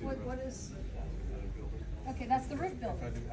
what is? Okay, that's the roof building.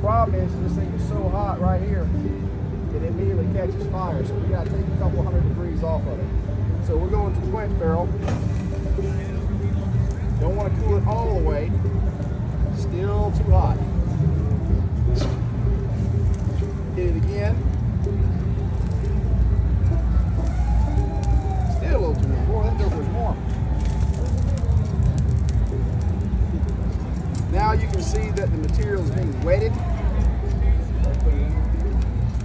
problem is this thing is so hot right here, it immediately catches fire. So we gotta take a couple hundred degrees off of it. So we're going to the quench barrel. Don't want to cool it all the way. Still too hot. Hit it again. Still a little too warm. Boy, that joker is warm. Now you can see that the material is being wetted.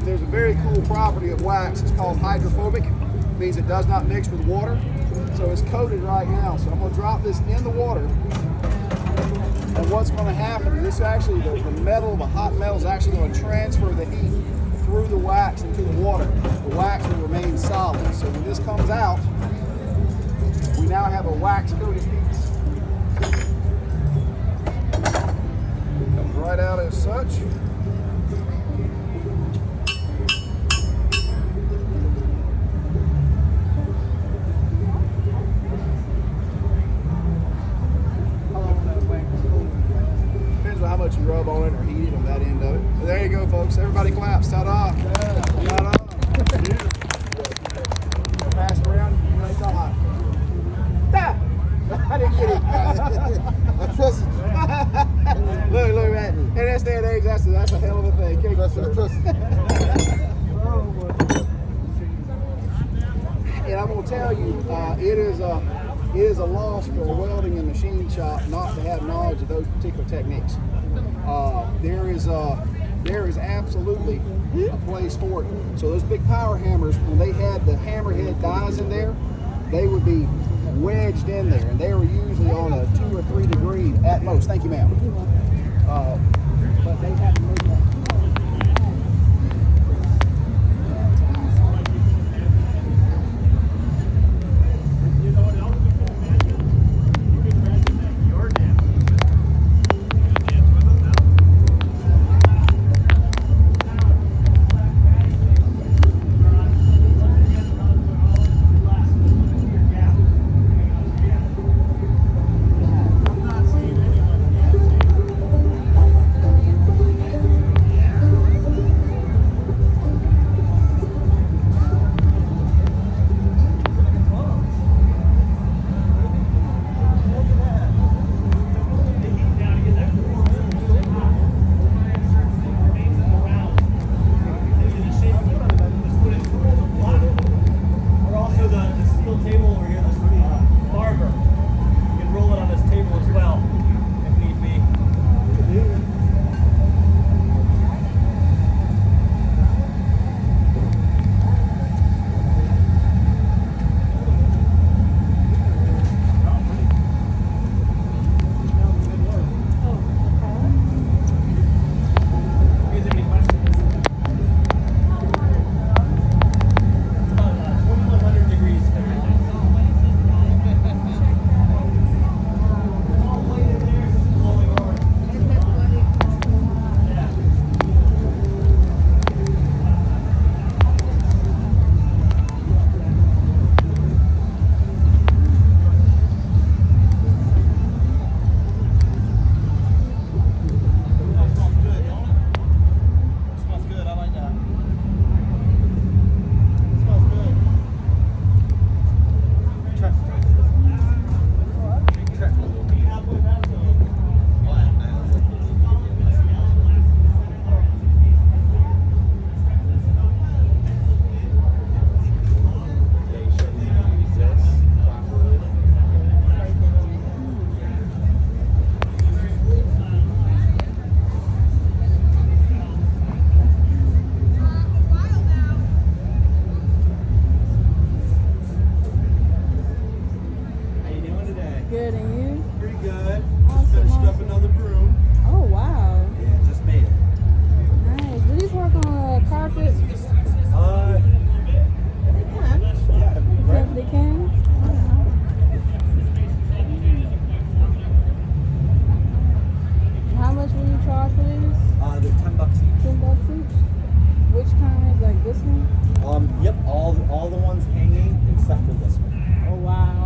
There's a very cool property of wax. It's called hydrophobic. It means it does not mix with water. So it's coated right now. So I'm going to drop this in the water. And what's going to happen is this actually, the metal, the hot metal is actually going to transfer the heat through the wax into the water. The wax will remain solid. So when this comes out, we now have a wax coated piece. Comes right out as such. How much you rub on it or heat it on that end of it. So there you go, folks. Everybody claps. Ta-da. Ta-da. Pass it around. Right hot. I didn't get it. Look, man. In this day and age, that's a hell of a thing. And I'm going to tell you, it is a loss for a welding and machine shop not to have knowledge of those particular techniques. There is absolutely a place for it. So those big power hammers, when they had the hammerhead dies in there, they would be wedged in there, and they were usually on a 2 or 3 degree at most. Thank you, ma'am. But they had to move that.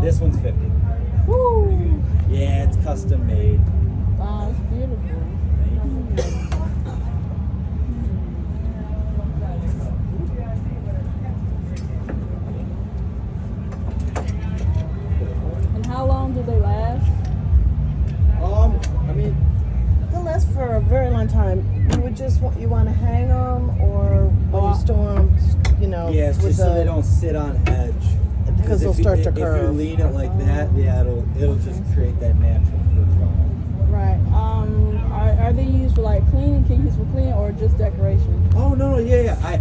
This one's 50. Woo! Yeah, it's custom made. Wow, it's beautiful. Thank you. one time. You would just you want to hang them, or when you store them, you know, Yeah, it's just so they don't sit on edge. Because they'll start to curve. If you lean it like that, yeah, it'll just create that natural curve on it. Right. Are they used for like cleaning? Can you use for cleaning or just decoration? Oh no, yeah. I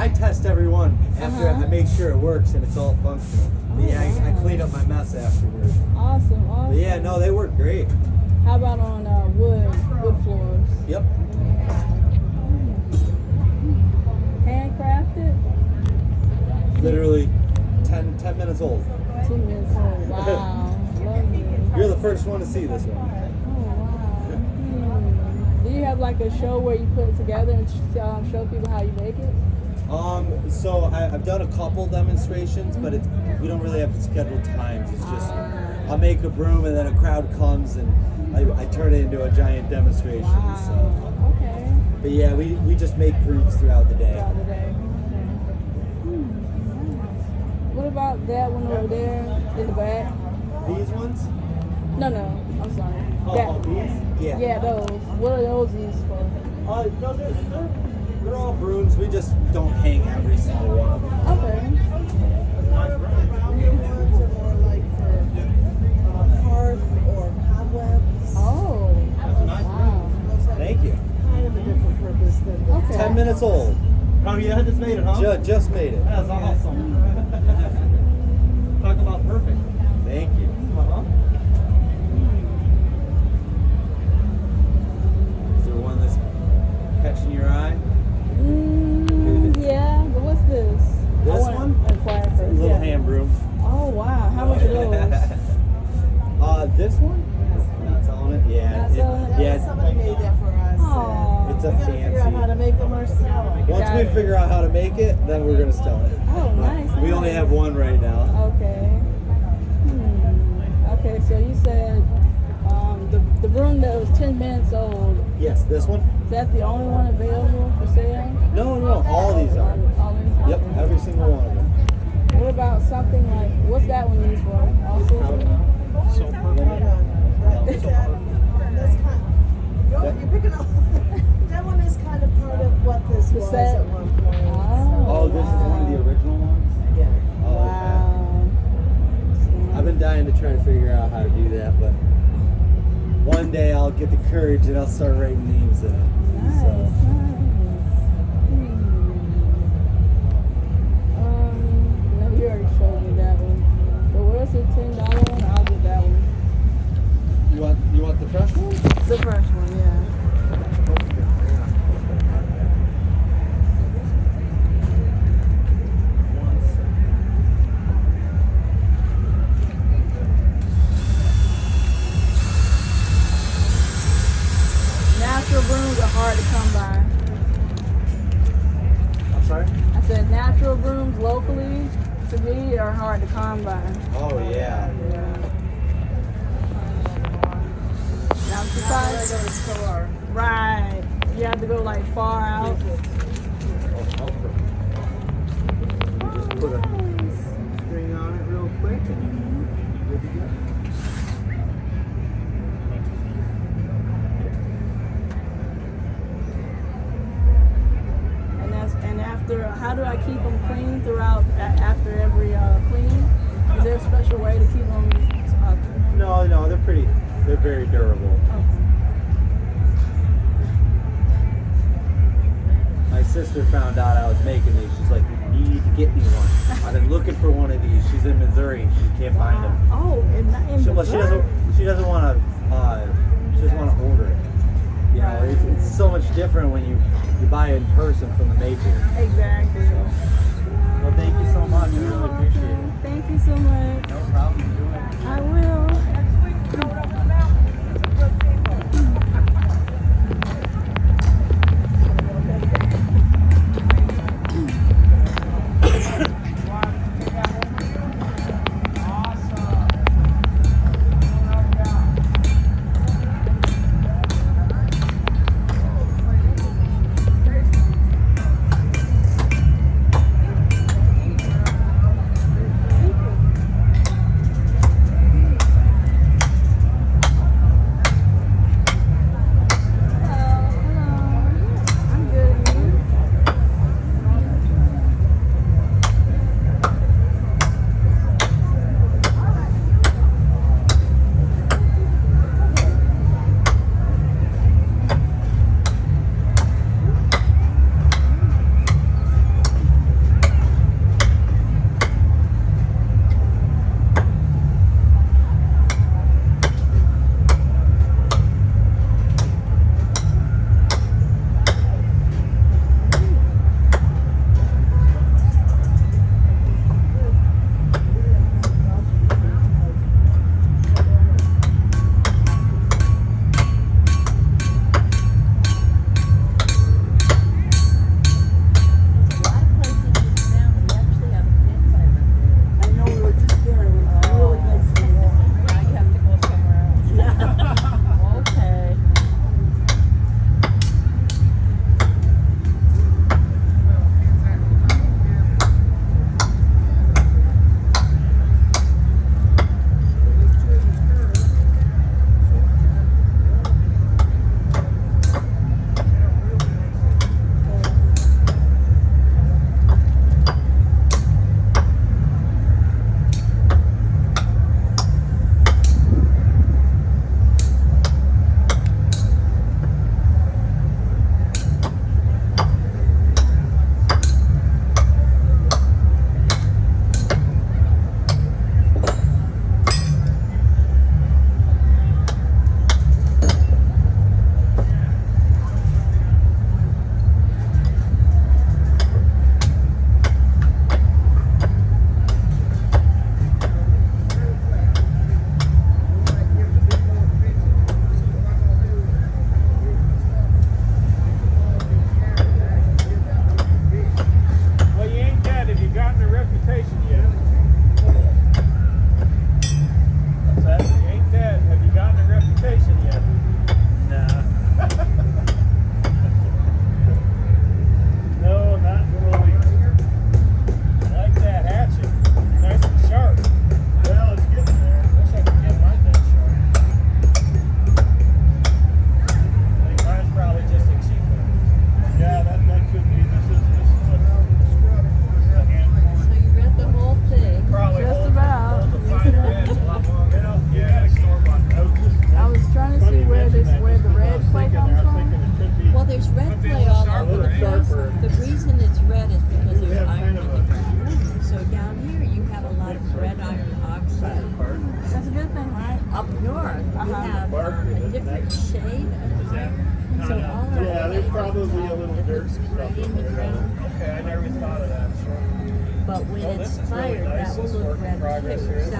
test every one after I make sure it works and it's all functional. But yeah, I clean up my mess afterwards. Awesome. But yeah, no, they work great. How about on wood floors? Yep. Handcrafted? Literally 10 minutes old. 2 minutes old. Wow. Lovely. You're the first one to see this one. Oh, wow. Do you have like a show where you put it together and show people how you make it? So I've done a couple demonstrations, but we don't really have scheduled times. It's just I'll make a broom and then a crowd comes and I turn it into a giant demonstration. Wow. So. Okay. But yeah, we just make brooms throughout the day. Throughout the day. Okay. What about that one over there in the back? These ones? No, I'm sorry. Oh, these? Yeah. Yeah, those. What are those used for? No, they're all brooms. We just don't hang every single one of them. Okay. New ones are more like for hearth or cobwebs. Oh. Wow. Thank you. Kind of a different purpose than the Okay. 10 minutes old. Oh, yeah, just made it, huh? Just made it. That's awesome. Talk about perfect. Thank you. Uh-huh. Is there one that's catching your eye? Yeah, but what's this? This I one? want to inquire first. Little Yeah. hand broom. Oh, wow. How much are those? This one? Not selling it? Yeah. Not selling it? Yeah. Somebody made that for us. Aw. It's a We gotta figure out how to fancy. make them ourselves. Once Got we it. figure out how to make it, then we're gonna sell it. Oh, nice. We only have one right now. Okay. Okay, so you said the broom that was 10 minutes old, Yes, this one? is that the only one available for sale? No, all these are. All these? Yep, every single one of them. What about something like, what's that one used for? Also? Hold on. That's kind. You're picking up. That one is kind of part of what this was set? at one point. Oh, this is one of the original ones? Yeah. Oh, okay. Wow. I've been dying to try to figure out how to do that, but one day I'll get the courage and I'll start writing names in it. Nice, So. nice. No, you already showed me that one. So where's the $10 one? I'll get that one. You want the fresh one? The first one, yeah. Natural brooms are hard to come by. I'm sorry? I said natural brooms locally, to me, are hard to come by. Oh, yeah. Now besides, Go to the store. right, you have to go like far out. You just put a string on it real quick and you're good to go. And after, how do I keep them clean throughout, after every clean? Is there a special way to keep them? No, they're very durable. My sister found out I was making these. She's like, you need to get me one. I've been looking for one of these. She's in Missouri. She can't find them. Oh, in Well, she doesn't want to. She doesn't want to order it. You know, it's so much different when you buy it in person from the maker. Exactly. Well, thank you so much. I really appreciate it. Thank you so much. No problem. Do it. I will. up north, we have a different shade of iron. So all of Yeah, there's it probably a little dirt looks stuff green, in there. Okay, I never even thought of that. but when Well, it's this is really fired, nice. that will This look work in red progress too. here. So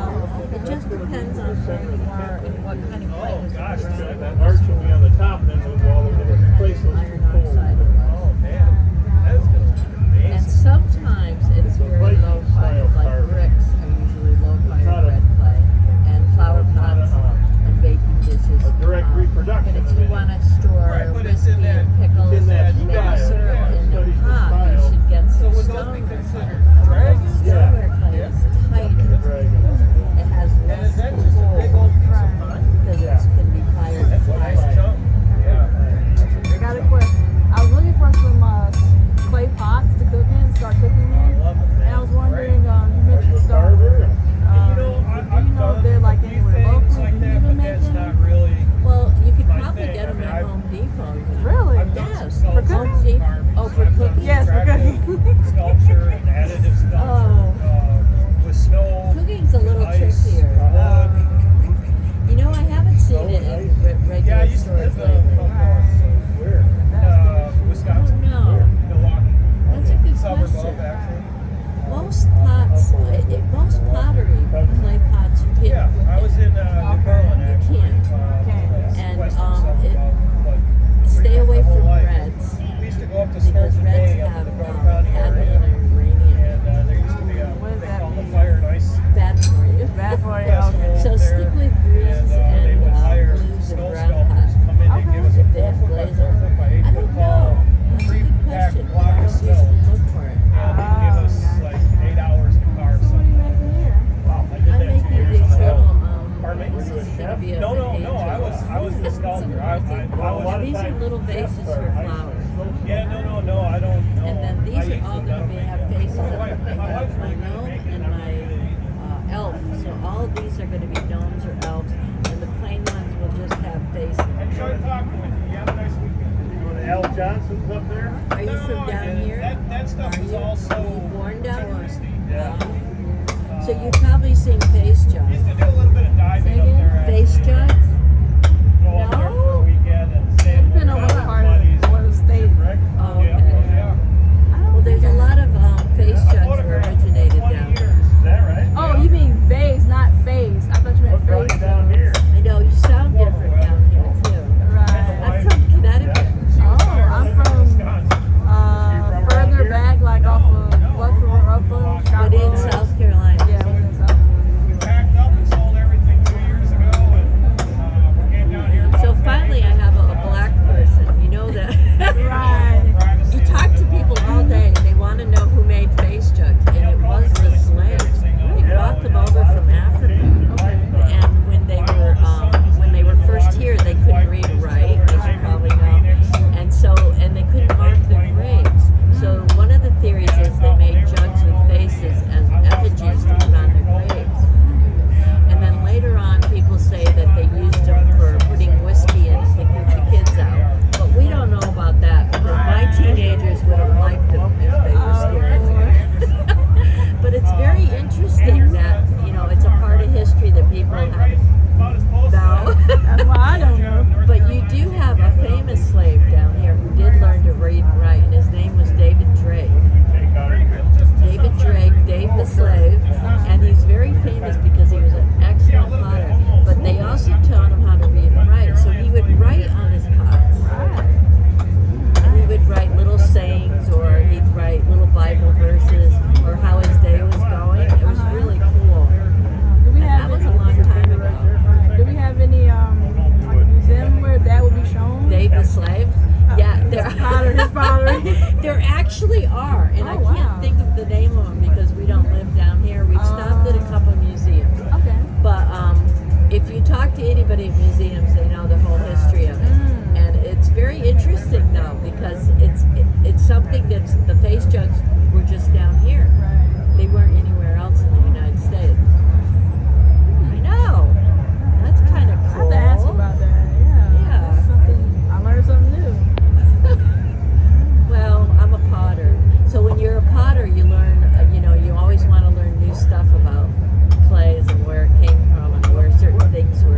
it just depends on where you are and what kind of clay Oh, is gosh, around. That arch will be on the top, and then the wall will replace those Iron two poles. oxide. Oh, man. That's gonna be And amazing. sometimes it's very low fire, like bricks are usually low fire red clay, and flower pots and baking dishes. a direct reproduction But if of you it. want to store Right, but it's whiskey in that- and pickles in that and maple style, syrup yeah, in studies a the pot, you style. should get So some would those be stoneware considered clay. dragons? Stoneware clay is tight. Dragon. It has And less is that just a big pull old piece of pine? because it can be fired That's a nice high. chunk. Yeah. I got a question. I was looking for some clay pots to cook in, start cooking I in. love it, man. And I was wondering, you Are mentioned you a stone. carver? You know, Do you know if they're like anywhere local? like Do you that, even but make that's them? not really. Well, you could My probably thing, get I them mean, at I've- Home Depot. Really? I've done Yes. some For sculpture Home Depot. carvings. Oh, for I've done cooking? Yes, for attractive cooking. Sculpture and additive sculpture with snow. Cooking's a little ice, trickier. wood. You know, I haven't seen it in regular Yeah, I used to stores live lately. up north, Where? Wisconsin. Oh, no. Milwaukee. That's a good Suburb of, question. actually. Most pots, most pottery, clay pots, you can't Yeah, cook I was in. in New Berlin, You actually. can't. And, western it- suburb, but Stay away my whole from life. reds We used to go up to because Smoky reds Bay up have in the Dakota County cadmium area. and uranium. And there used to be a, What does they that call it mean? fire and ice Bad for you. Bad for you. festival Okay. So up stick there. with greens They and would hire blues and snow brown scalpers to pots. come in and give us a If they 4 have foot by glaze 4 on foot by 8 I foot don't tall know. That's a good pre-packed question. block I of don't snow. usually look for it. And they give us nice. like 8 hours to carve So what are you something. making here? Wow, I did I'm that 2 making years these ago. little, Pardon me? this is gonna be a No, angel. I was the sculptor. I was, These are little vases for flowers. yeah, no, I don't know. And then I these are used all to going to be have faces My of wife- I my have wife's my really good at gnome making and them. my elf. So all of these are going to be gnomes or elves, and the plain ones will just have faces. Enjoy talking with you. You have a nice weekend. Al Johnson's up there? Are you from down here? That stuff Are is you? also Were you born down here? touristy. Yeah. So you've probably seen face Used jugs. to do a little bit of diving up there. Face actually. jugs? Go up there for No? a weekend and stay Depending on what part of what state. Oh, Yeah, okay. yeah. Well, there's a lot of face I jugs photographed for originated 20 down years. here. Is that right? Oh, you mean vase, not face. I thought you meant What brought face. you down here? I know, you sound different down here, too. Right. I'm from Connecticut. Oh, I'm from further back, like off of Buffalo, But in South Carolina. Yeah, we in South. We packed up and sold everything 2 years ago, and came down here. So finally, I have a black person. You know that. Right. You talk to people all day. They want to know who made face jugs, and it was the slaves. They brought them over from Africa, and when they were first here, they couldn't read or write, as you probably know, and they couldn't mark their graves. So one of the theories is they made jugs with faces as effigies to put on their graves. And then later on, people say that they used them for putting whiskey in to keep the kids out. But we don't know about that because my teenagers would have liked them if they were scared. But it's very interesting that, it's a part of history that people haven't know. That's why I don't know. But you do have a famous slave down here who did learn to read and write, and his name was David Drake. David Drake, Dave the Slave, and he's very famous because he was an excellent potter. But they also taught him how to read and write, so he would write on his pots. And he would write little sayings, or he'd write little Bible verses, or how his day was going. It was really cool. Do we And have that was a long time ago. Do we have any like a museum where that would be shown? Dave the Slave? Yeah, His pottery. there actually are, and I Oh, wow. can't think of the name of them because we don't live down here. We've stopped at a couple museums. Okay. But if you talk to anybody at museums, they know the whole history of it. And it's very interesting, though, because it's something that's, the face jugs were just down here. Right. They weren't anywhere else in the United States. I know. That's kind of I cool. have to ask you about that. Yeah. Yeah. That's something, I learned something new. Well, I'm a potter. So when you're a potter, you learn, you always want to learn new stuff about clays and where it came from and where certain things were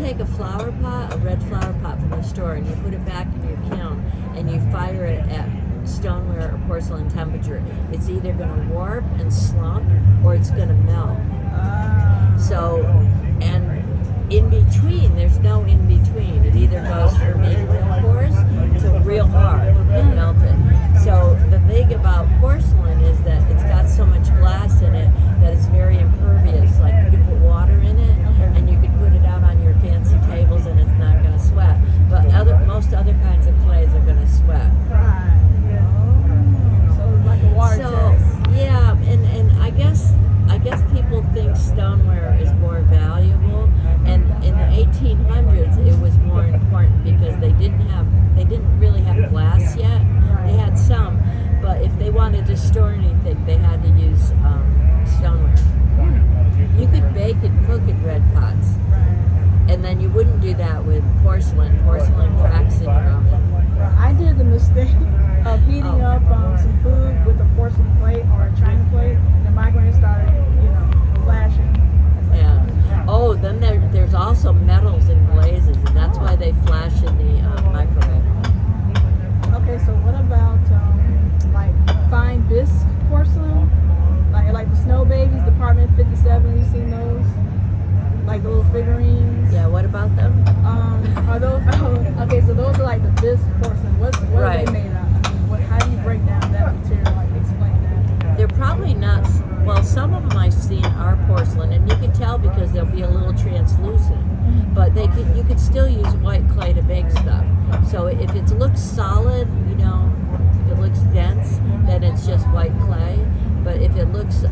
take a flower pot, a red flower pot from the store, and you put it back in your kiln, and you fire it at stoneware or porcelain temperature, it's either going to warp and slump, or it's going to melt. So, and in between, there's no in between. It either goes from being real porous to real hard and melted. So the thing about porcelain is that it's got so much glass in it that it's very impervious. Like you can put water in it, and you can put it out on your fancy tables, and it's not going to sweat. But most other kinds of clays are going to sweat. So it's like a water test. Yeah, and I guess people think stoneware is more valuable, and in the 1800s it was more important because they didn't really have glass yet. They had some, but if they wanted to store anything, they had to use stoneware. You could bake and cook in red pots, and then you wouldn't do that with porcelain. Porcelain cracks in your oven. I did the mistake of heating up some food with a porcelain plate or a china plate, and my grain started, flashing. Yeah. Oh, then there's also metals and glazes, and that's why they flash in the microwave. Okay, so what about like fine bisque porcelain, like the Snow Babies, Department 57? You seen those? Like the little figurines. Yeah. What about them? Are those? Okay, so those are like the bisque porcelain. What Right. are they made of? I mean, how do you break down that material? Like explain that. They're probably not. Well, some of them I've seen are porcelain, and you can tell because they'll be a little translucent. But you could still use white clay to bake stuff. So if it looks solid, if it looks dense, then it's just white clay. But if it looks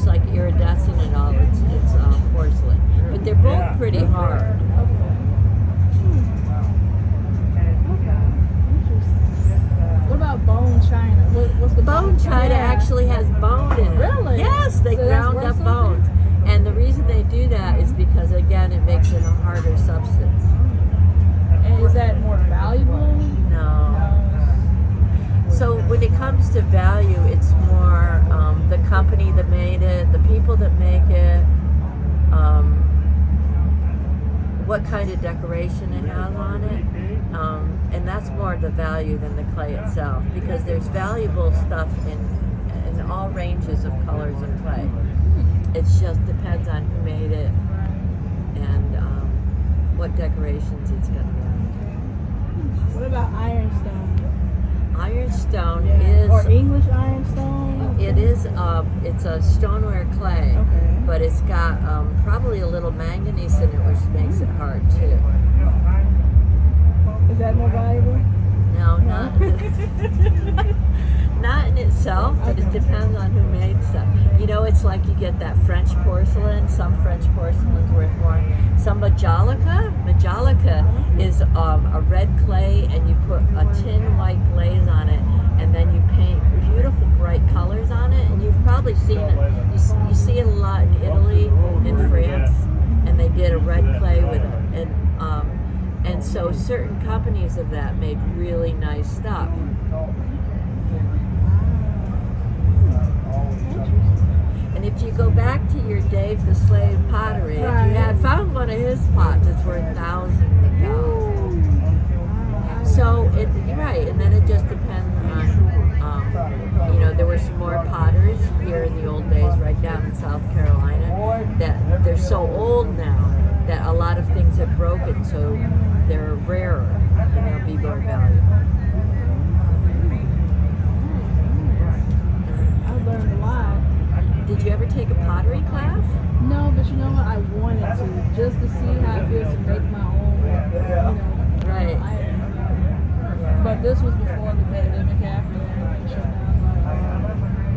like iridescent and all, it's porcelain. But they're both pretty hard. What about bone china? What's the Bone china Yeah. actually has bone in it. Really? Yes, they So that's ground worth up something? bones. And the reason they do that is because, again, it makes it a harder substance. And is that more valuable? No. So when it comes to value, it's more the company that made it, the people that make it, what kind of decoration it has on it. And that's more the value than the clay itself, because there's valuable stuff in all ranges of colors of clay. It just depends on who made it and what decorations it's going to get. What about ironstone? Ironstone Or English ironstone? it is it's a stoneware clay, Okay. but it's got probably a little manganese in it, which makes it hard too. Is that more valuable? No, not in itself, but it depends on who made stuff. It's like you get that French porcelain. Some French porcelain's worth more. Some Majolica is a red clay, and you put a tin white glaze on it, and then you paint beautiful bright colors on it. And you've probably seen it. You see it a lot in Italy, in France, and they did a red clay with it. And so certain companies of that made really nice stuff. And if you go back to your Dave the Slave pottery, if you had found one of his pots, it's worth thousands of dollars. So and then it just depends on, there were some more potters here in the old days, right down in South Carolina, that they're so old now that a lot of things have broken, so they're rarer and they'll be more valuable. I learned a lot. Did you ever take a pottery class? No, but you know what? I wanted to, just to see how it feels to make my own, Right. But this was before the pandemic happened and everything shut down.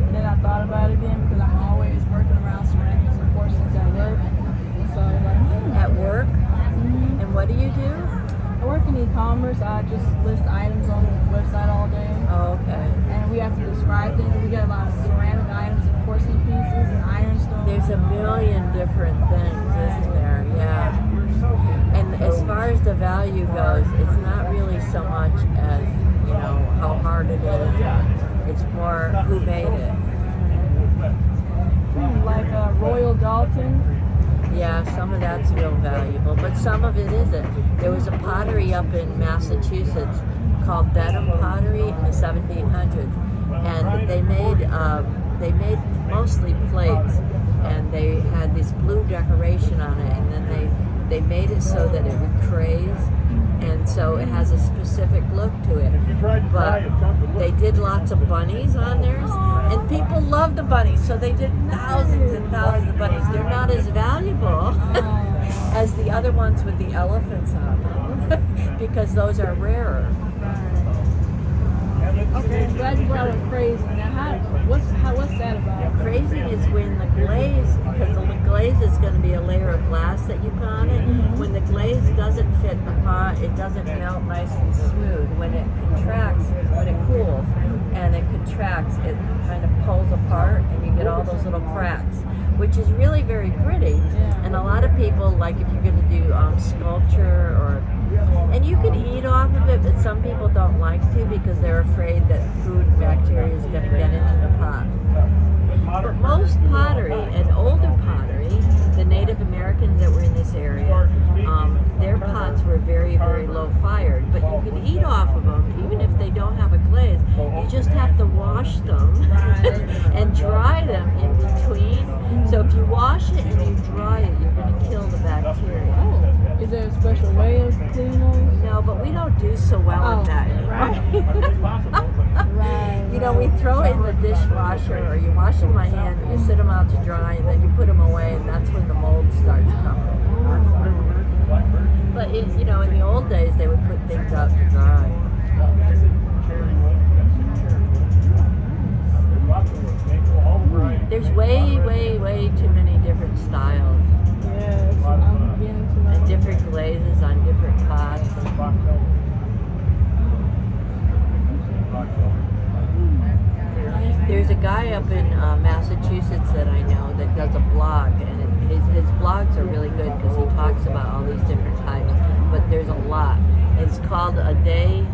And then I thought about it again because I'm always working around ceramics and porcelains at work. So At work? And what do you do? I work in e-commerce. I just list items on the website all day. Oh, okay. And we have to describe things. We got a lot of ceramic items and porcelain pieces and ironstone. There's a million different things, isn't there? Yeah. And as far as the value goes, it's not really so much as, how hard it is. It's more who made it. Like Royal Dalton. Yeah, some of that's real valuable, but some of it isn't. There was a pottery up in Massachusetts called Dedham Pottery in the 1700s, and they made mostly plates, and they had this blue decoration on it, and then they made it so that it would craze, and so it has a specific look to it. But they did lots of bunnies on theirs, and people love the bunnies, so they did thousands and thousands of bunnies. They're not as valuable as the other ones with the elephants on them, because those are rarer. Okay, I'm glad you brought up crazy. Now, what's that about? Crazing is when the glaze, because the glaze is going to be a layer of glass that you put on it. When the glaze doesn't fit the pot, it doesn't melt nice and smooth. When it contracts, when it cools and it contracts, it kind of pulls apart, and you get all those little cracks, which is really very pretty. And a lot of people, like if you're going to do sculpture and you can eat off of it, but some people don't like to because they're afraid that food bacteria is going to get into the pot. But most pottery and older pottery, the Native Americans that were in this area, their pots were very, very low fired, but you can eat off of them even if they don't have a glaze. You just have to wash them and dry them in between. So if you wash it and you dry it, you're going to kill the bacteria. Is there a special way of cleaning those? No, but we don't do so well with that anymore. You know, we throw it in the dishwasher, or you wash them by hand, and you sit them out to dry, and then you put them away, and that's when the mold starts coming. But you know, in the old days, they would put things out to dry. There's way, way, way too many different styles. Yes, I'm beginning to And like different glazes on different pots. There's a guy up in Massachusetts that I know that does a blog, and his blogs are really good because he talks about all these different types, but there's a lot. It's called A Day